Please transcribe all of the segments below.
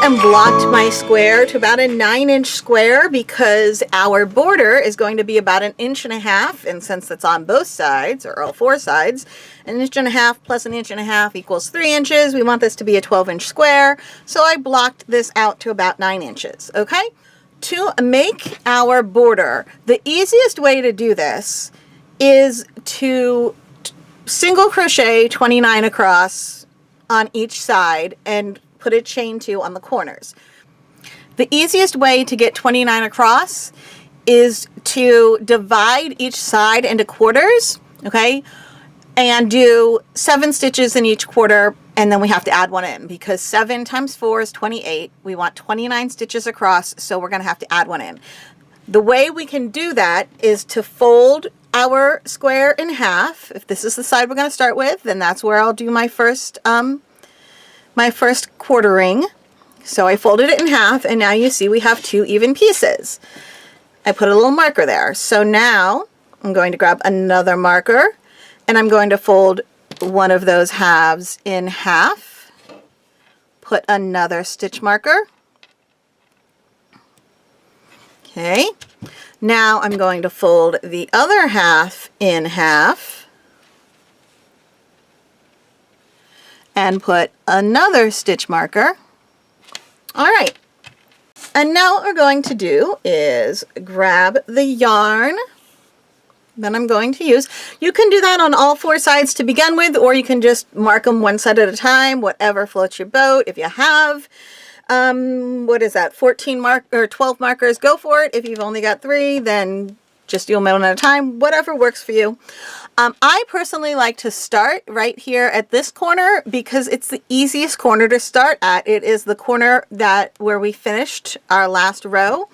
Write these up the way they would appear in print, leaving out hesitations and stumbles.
and blocked my square to about a 9-inch square because our border is going to be about 1.5 inches, and since it's on both sides, or all 4 sides, 1.5 inches plus 1.5 inches equals 3 inches. We want this to be a 12-inch square, so I blocked this out to about 9 inches, okay? To make our border, the easiest way to do this is to single crochet 29 across on each side and put a chain 2 on the corners. The easiest way to get 29 across is to divide each side into quarters, okay, and do 7 stitches in each quarter, and then we have to add 1 in because 7 times 4 is 28. We want 29 stitches across, so we're going to have to add 1 in. The way we can do that is to fold our square in half. If this is the side we're going to start with, then that's where I'll do my first quartering. So I folded it in half, and now you see we have 2 even pieces. I put a little marker there. So now I'm going to grab another marker, and I'm going to fold one of those halves in half, put another stitch marker. Okay, now I'm going to fold the other half in half and put another stitch marker. All right, and now what we're going to do is grab the yarn that I'm going to use. You can do that on all 4 sides to begin with, or you can just mark them one side at a time, whatever floats your boat. If you have, what is that, 12 markers, go for it. If you've only got 3, then just do them one at a time, whatever works for you. I personally like to start right here at this corner because it's the easiest corner to start at. It is the corner where we finished our last row.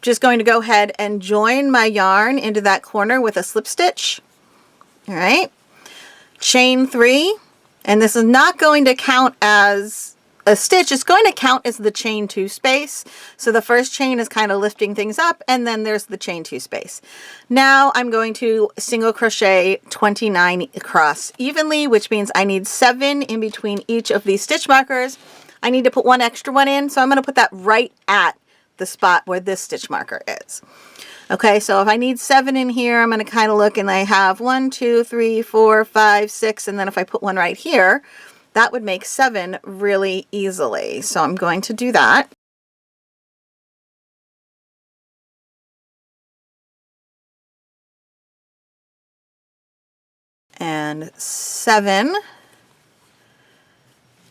Just going to go ahead and join my yarn into that corner with a slip stitch. All right, chain 3, and this is not going to count as a stitch. It's going to count as the chain 2 space. So the first chain is kind of lifting things up, and then there's the chain 2 space. Now I'm going to single crochet 29 across evenly, which means I need 7 in between each of these stitch markers. I need to put 1 extra one in, so I'm going to put that right at the spot where this stitch marker is. Okay, so if I need 7 in here, I'm going to kind of look, and I have 1, 2, 3, 4, 5, 6, and then if I put 1 right here, that would make 7 really easily. So I'm going to do that. And 7.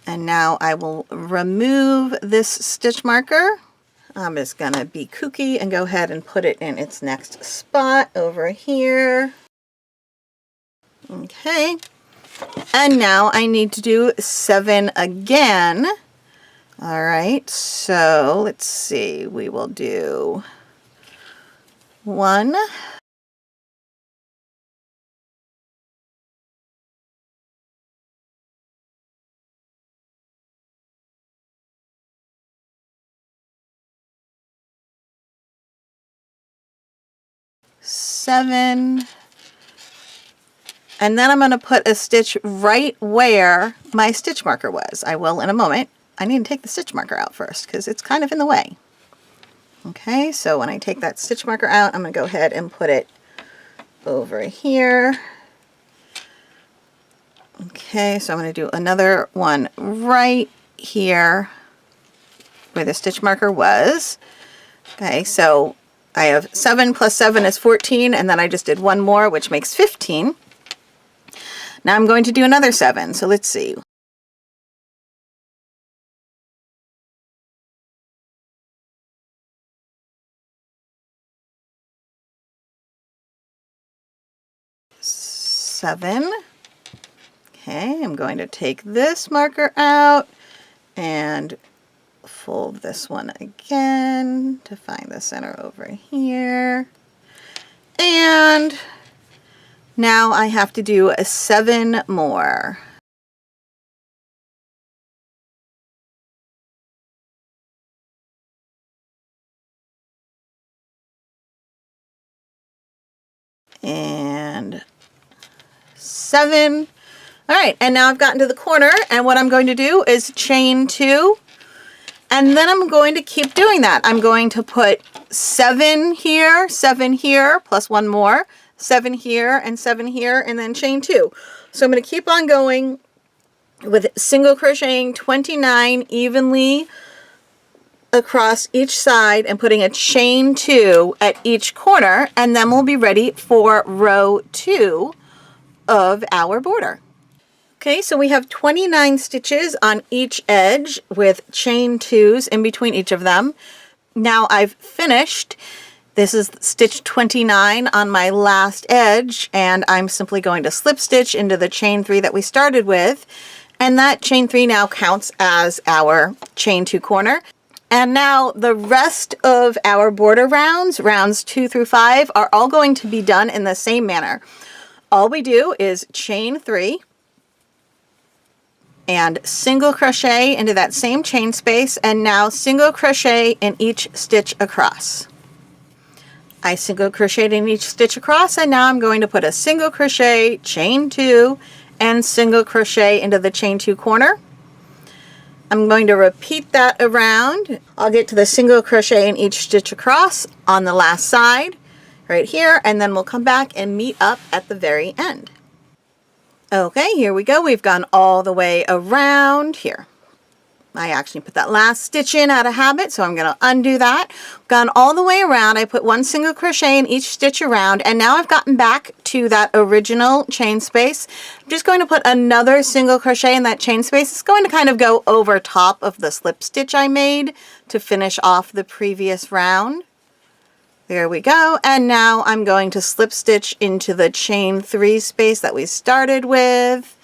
And now I will remove this stitch marker. I'm just going to be kooky and go ahead and put it in its next spot over here. Okay. And now I need to do 7 again. All right, so let's see. We will do 1. 7, and then I'm going to put a stitch right where my stitch marker was. I will in a moment. I need to take the stitch marker out first because it's kind of in the way. Okay, so when I take that stitch marker out, I'm going to go ahead and put it over here. Okay, so I'm going to do another one right here where the stitch marker was. Okay, so I have 7 plus 7 is 14, and then I just did 1 more, which makes 15. Now I'm going to do another 7, so let's see. Seven. Okay, I'm going to take this marker out and fold this one again to find the center over here. And now I have to do a 7 more. And 7. All right, and now I've gotten to the corner, and what I'm going to do is chain 2, And then I'm going to keep doing that. I'm going to put 7 here, plus one more, 7 here, and 7 here, and then chain 2. So I'm going to keep on going with single crocheting 29 evenly across each side and putting a chain 2 at each corner, and then we'll be ready for row 2 of our border. Okay, so we have 29 stitches on each edge with chain 2s in between each of them. Now I've finished. This is stitch 29 on my last edge, and I'm simply going to slip stitch into the chain 3 that we started with, and that chain 3 now counts as our chain 2 corner. And now the rest of our border rounds, rounds 2 through 5, are all going to be done in the same manner. All we do is chain 3 and single crochet into that same chain space, and now single crochet in each stitch across. I single crocheted in each stitch across, and now I'm going to put a single crochet, chain 2, and single crochet into the chain 2 corner. I'm going to repeat that around. I'll get to the single crochet in each stitch across on the last side right here, and then we'll come back and meet up at the very end. Okay, here we go. We've gone all the way around here. I actually put that last stitch in out of habit, so I'm going to undo that. Gone all the way around. I put one single crochet in each stitch around, and now I've gotten back to that original chain space. I'm just going to put another single crochet in that chain space. It's going to kind of go over top of the slip stitch I made to finish off the previous round. There we go. And now I'm going to slip stitch into the chain 3 space that we started with.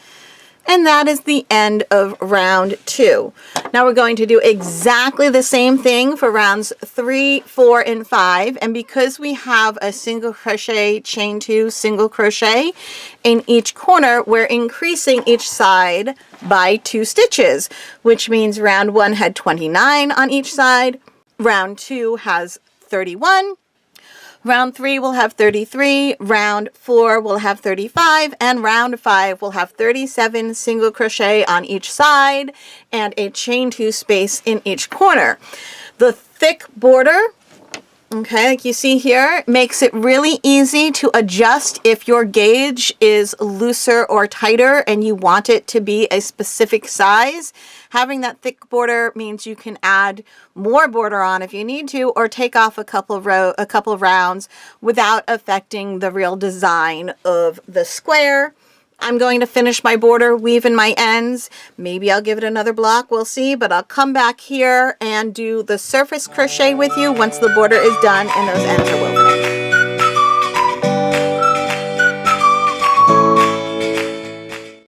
And that is the end of round 2. Now we're going to do exactly the same thing for rounds 3, 4, and 5. And because we have a single crochet, chain 2, single crochet in each corner, we're increasing each side by 2 stitches, which means round 1 had 29 on each side. Round 2 has 31. Round 3 will have 33, round 4 will have 35, and round 5 will have 37 single crochet on each side and a chain 2 space in each corner. The thick border, okay, like you see here, makes it really easy to adjust if your gauge is looser or tighter and you want it to be a specific size. Having that thick border means you can add more border on if you need to, or take off a couple of rounds without affecting the real design of the square. I'm going to finish my border, weave in my ends. Maybe I'll give it another block, we'll see, but I'll come back here and do the surface crochet with you once the border is done and those ends are woven in.